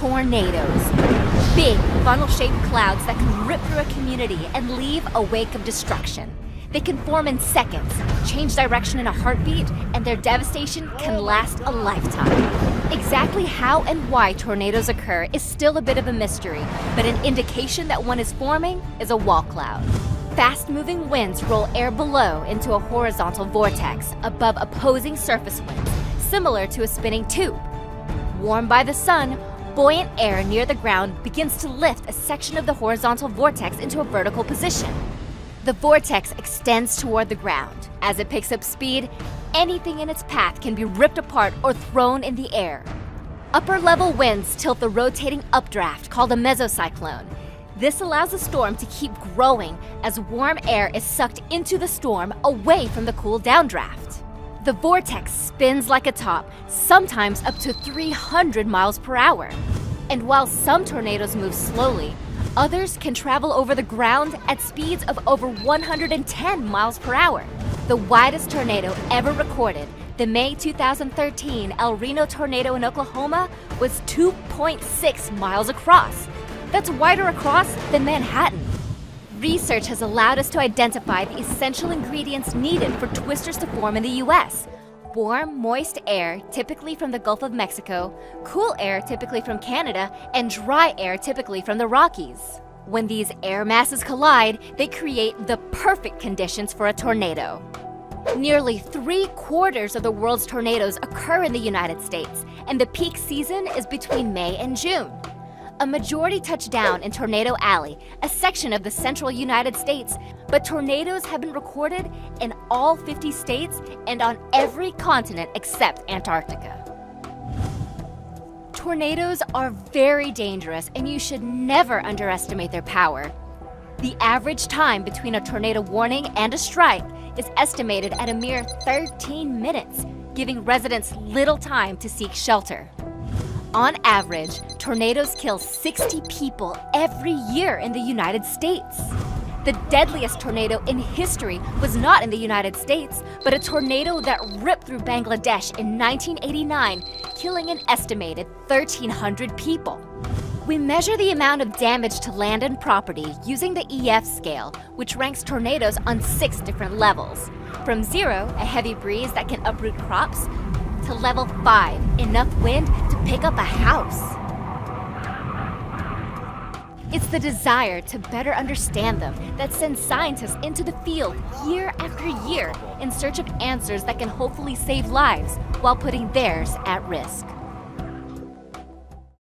Tornadoes. Big, funnel-shaped clouds that can rip through a community and leave a wake of destruction. They can form in seconds, change direction in a heartbeat, and their devastation can last a lifetime. Exactly how and why tornadoes occur is still a bit of a mystery, but an indication that one is forming is a wall cloud. Fast-moving winds roll air below into a horizontal vortex above opposing surface winds, similar to a spinning tube. Warmed by the sun, buoyant air near the ground begins to lift a section of the horizontal vortex into a vertical position. The vortex extends toward the ground. As it picks up speed, anything in its path can be ripped apart or thrown in the air. Upper-level winds tilt the rotating updraft called a mesocyclone. This allows the storm to keep growing as warm air is sucked into the storm away from the cool downdraft. The vortex spins like a top, sometimes up to 300 miles per hour. And while some tornadoes move slowly, others can travel over the ground at speeds of over 110 miles per hour. The widest tornado ever recorded, the May 2013 El Reno tornado in Oklahoma, was 2.6 miles across. That's wider across than Manhattan. Research has allowed us to identify the essential ingredients needed for twisters to form in the U.S. Warm, moist air, typically from the Gulf of Mexico, cool air, typically from Canada, and dry air, typically from the Rockies. When these air masses collide, they create the perfect conditions for a tornado. Nearly 3/4 of the world's tornadoes occur in the United States, and the peak season is between May and June. A majority touch down in Tornado Alley, a section of the central United States, but tornadoes have been recorded in all 50 states and on every continent except Antarctica. Tornadoes are very dangerous, and you should never underestimate their power. The average time between a tornado warning and a strike is estimated at a mere 13 minutes, giving residents little time to seek shelter. On average, tornadoes kill 60 people every year in the United States. The deadliest tornado in history was not in the United States, but a tornado that ripped through Bangladesh in 1989, killing an estimated 1,300 people. We measure the amount of damage to land and property using the EF scale, which ranks tornadoes on 6 different levels. From 0, a heavy breeze that can uproot crops, to level 5, enough wind to pick up a house. It's the desire to better understand them that sends scientists into the field year after year in search of answers that can hopefully save lives while putting theirs at risk.